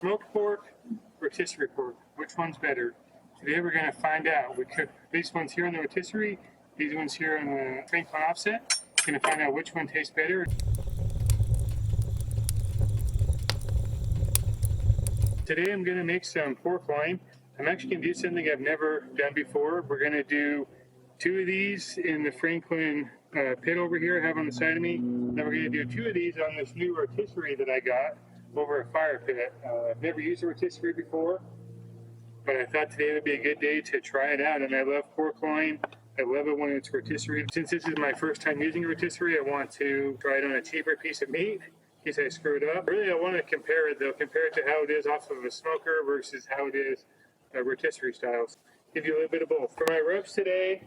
Smoked pork, rotisserie pork, which one's better? Today we're going to find out. We cook these ones here on the rotisserie, these ones here on the Porkloin offset. We're going to find out which one tastes better. Today I'm going to make some pork loin. I'm actually going to do something I've never done before. We're going to do 2 of these in the Franklin pit over here I have on the side of me. Then we're going to do 2 of these on this new rotisserie that I got over a fire pit. I've never used a rotisserie before, but I thought today would be a good day to try it out. And I love pork loin. I love it when it's rotisserie. Since this is my first time using a rotisserie, I want to try it on a cheaper piece of meat in case I screw it up. Really, I want to compare it though. Compare it to how it is off of a smoker versus how it is rotisserie styles. Give you a little bit of both. For my rubs today,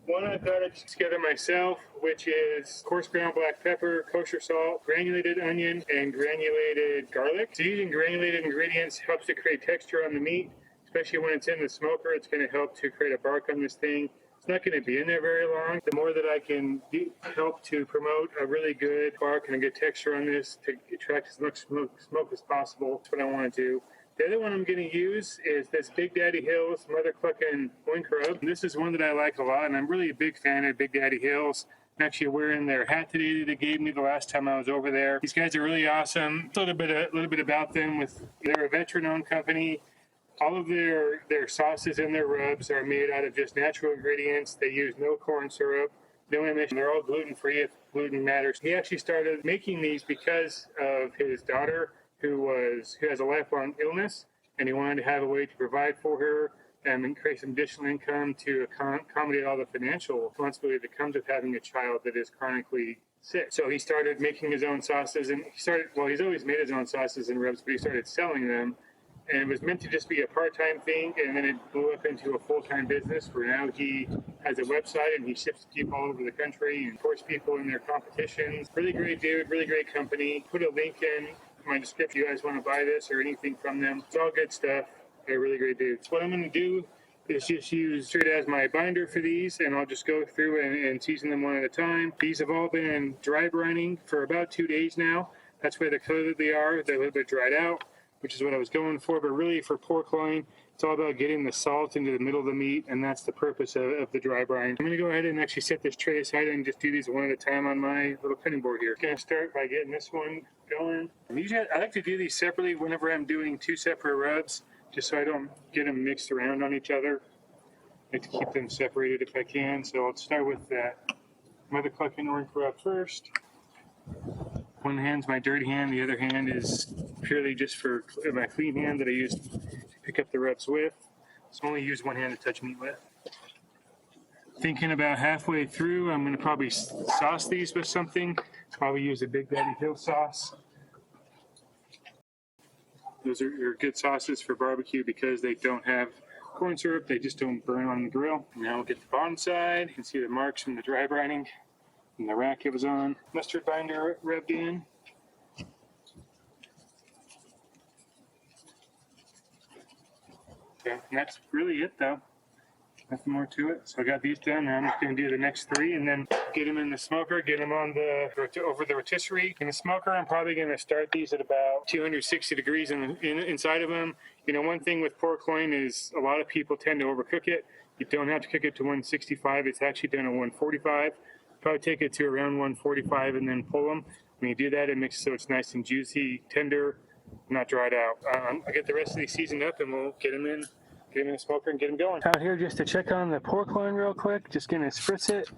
one I've got it together myself, which is coarse ground black pepper, kosher salt, granulated onion, and granulated garlic. So using granulated ingredients helps to create texture on the meat, especially when it's in the smoker. It's going to help to create a bark on this thing. It's not going to be in there very long. The more that I can help to promote a really good bark and a good texture on this to attract as much smoke as possible, that's what I want to do. The other one I'm going to use is this Big Daddy Hills Mother Cluckin' Wing Rub. This is one that I like a lot, and I'm really a big fan of Big Daddy Hills. I'm actually wearing their hat today that they gave me the last time I was over there. These guys are really awesome. A little bit about them. They're a veteran-owned company. All of their sauces and their rubs are made out of just natural ingredients. They use no corn syrup, no emission. They're all gluten-free if gluten matters. He actually started making these because of his daughter who has a lifelong illness, and he wanted to have a way to provide for her and create some additional income to accommodate all the financial responsibility that comes with having a child that is chronically sick. So he started making his own sauces, and he's always made his own sauces and rubs, but he started selling them. And it was meant to just be a part-time thing, and then it blew up into a full-time business where now he has a website and he ships to people all over the country and supports people in their competitions. Really great dude, really great company. Put a link in my description if you guys want to buy this or anything from them. It's all good stuff. They're really great dudes. What I'm going to do is just use it as my binder for these, and I'll just go through and season them one at a time. These have all been dry brining for about 2 days now. That's why the color that they are. They're a little bit dried out, which is what I was going for. But really for pork loin, it's all about getting the salt into the middle of the meat, and that's the purpose of the dry brine. I'm going to go ahead and actually set this tray aside and just do these one at a time on my little cutting board here. I'm going to start by getting this one going. And usually I like to do these separately whenever I'm doing 2 separate rubs, just so I don't get them mixed around on each other. I like to keep them separated if I can. So I'll start with that Mother Cluckin' Orange rub first. One hand's my dirty hand, the other hand is purely just for my clean hand that I use to pick up the rubs with. So I only use one hand to touch meat with. Thinking about halfway through, I'm going to probably sauce these with something. Probably use a Big Daddy Hill sauce. Those are good sauces for barbecue because they don't have corn syrup. They just don't burn on the grill. Now we'll get the bottom side. You can see the marks from the dry brining and the rack it was on. Mustard binder rubbed in. Okay, and that's really it though. Nothing more to it. So I got these done. Now I'm just going to do the next 3 and then get them in the smoker, get them on over the rotisserie. In the smoker, I'm probably going to start these at about 260 degrees inside of them. You know, one thing with pork loin is a lot of people tend to overcook it. You don't have to cook it to 165. It's actually done at 145. Probably take it to around 145 and then pull them. When you do that, it makes it so it's nice and juicy, tender, not dried out. I'll get the rest of these seasoned up and we'll get them in the smoker and get them going. Out here just to check on the pork loin real quick. Just gonna spritz it,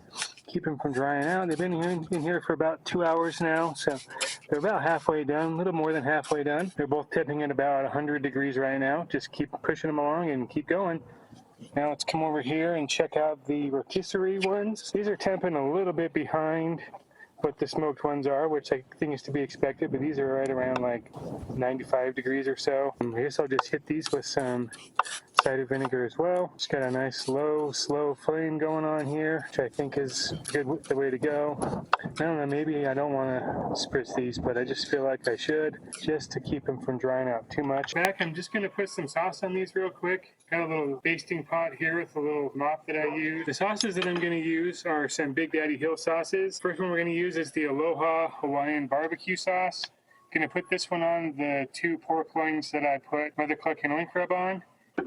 keep them from drying out. They've been here for about 2 hours now, so they're about halfway done, a little more than halfway done. They're both tipping at about 100 degrees right now. Just keep pushing them along and keep going. Now let's come over here and check out the rotisserie ones. These are temping a little bit behind what the smoked ones are, which I think is to be expected, but these are right around like 95 degrees or so. I guess I'll just hit these with some cider vinegar as well. Just got a nice slow flame going on here, which I think is the way to go. I don't know, maybe I don't want to spritz these, but I just feel like I should, just to keep them from drying out too much. Back, I'm just going to put some sauce on these real quick. Got a little basting pot here with a little mop that I use. The sauces that I'm going to use are some Big Daddy Hill sauces. First one we're going to use is the Aloha Hawaiian barbecue sauce. Gonna put this one on the 2 pork loins that I put mother cluck and loin crab on.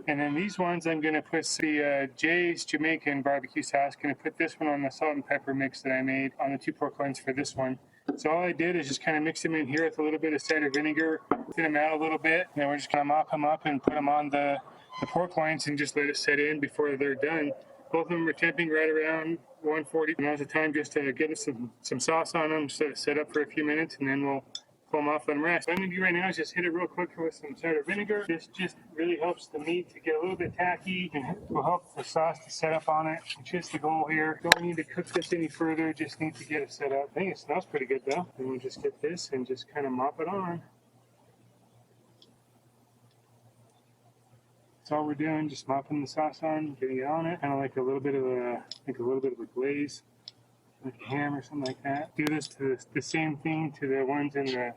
And then these ones I'm gonna put the Jay's Jamaican barbecue sauce. Gonna put this one on the salt and pepper mix that I made on the 2 pork loins for this one. So all I did is just kind of mix them in here with a little bit of cider vinegar, thin them out a little bit, and then we're just gonna mop them up and put them on the pork loins and just let it set in before they're done. Both of them are temping right around 140. Now's the time just to get us some sauce on them, so set up for a few minutes, and then we'll pull them off, let them rest. What I'm gonna do right now is just hit it real quick with some cider vinegar. This just really helps the meat to get a little bit tacky and will help the sauce to set up on it, which is the goal here. Don't need to cook this any further, just need to get it set up. I think it smells pretty good though. And we'll just get this and just kind of mop it on. That's all we're doing, just mopping the sauce on, getting it on it. Kind of like a little bit of a glaze, like a ham or something like that. Do this to the same thing to the ones in the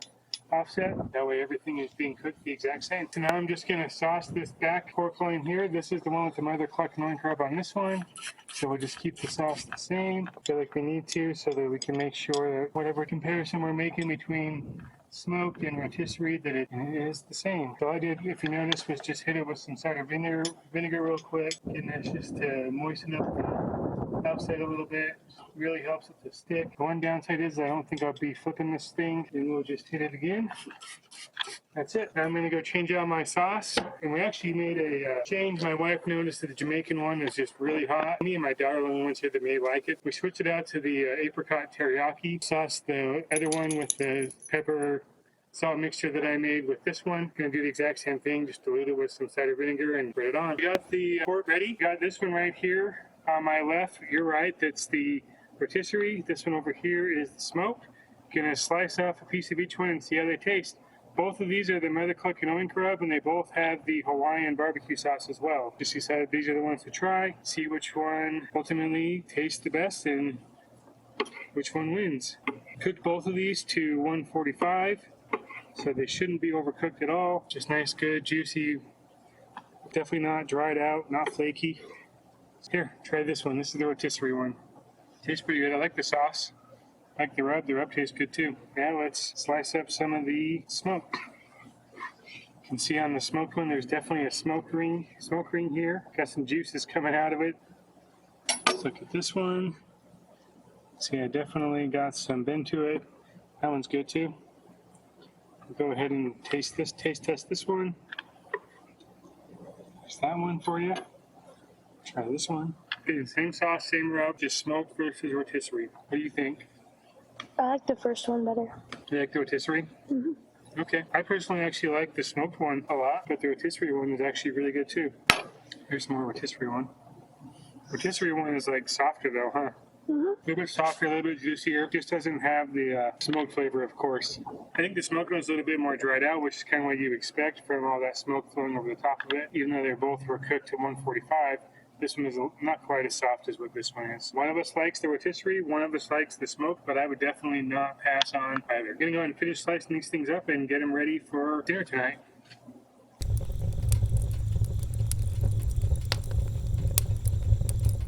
offset. That way everything is being cooked the exact same. So now I'm just gonna sauce this back pork loin here. This is the one with the mother cluck and loin crab on this one. So we'll just keep the sauce the same. I feel like we need to, so that we can make sure that whatever comparison we're making between smoked and rotisserie, that it is the same. So all I did, if you notice, was just hit it with some cider vinegar real quick, getting this just to moisten up the outside a little bit. Really helps it to stick. The one downside is I don't think I'll be flipping this thing, and we'll just hit it again. That's it. Now I'm going to go change out my sauce. And we actually made a change. My wife noticed that the Jamaican one is just really hot. Me and my darling ones here that may like it. We switched it out to the apricot teriyaki sauce, the other one with the pepper salt mixture that I made with this one. Gonna do the exact same thing, just dilute it with some cider vinegar and put it on. We got the pork ready. Got this one right here on my left. You're right, that's the rotisserie. This one over here is the smoked. Gonna slice off a piece of each one and see how they taste. Both of these are the mother cluck and loin crab, and they both have the Hawaiian barbecue sauce as well. Just decided these are the ones to try, see which one ultimately tastes the best and which one wins. Cooked both of these to 145, so they shouldn't be overcooked at all. Just nice, good, juicy, definitely not dried out, not flaky. Here, try this one. This is the rotisserie one. Tastes pretty good. I like the sauce. I like the rub. The rub tastes good too. Now let's slice up some of the smoked. You can see on the smoked one, there's definitely a smoke ring here. Got some juices coming out of it. Let's look at this one. See, I definitely got some bend to it. That one's good too. I'll go ahead and taste test this one. There's that one for you. Try this one. Same sauce, same rub, just smoked versus rotisserie. What do you think? I like the first one better. You like the rotisserie? Mm-hmm. Okay. I personally actually like the smoked one a lot, but the rotisserie one is actually really good too. Here's some more rotisserie one. Rotisserie one is like softer though, huh? Mm-hmm. A little bit softer, a little bit juicier. Just doesn't have the smoked flavor, of course. I think the smoked one's a little bit more dried out, which is kind of what you expect from all that smoke flowing over the top of it. Even though they both were cooked to 145, this one is not quite as soft as what this one is. One of us likes the rotisserie, one of us likes the smoke, but I would definitely not pass on either. Gonna go ahead and finish slicing these things up and get them ready for dinner tonight.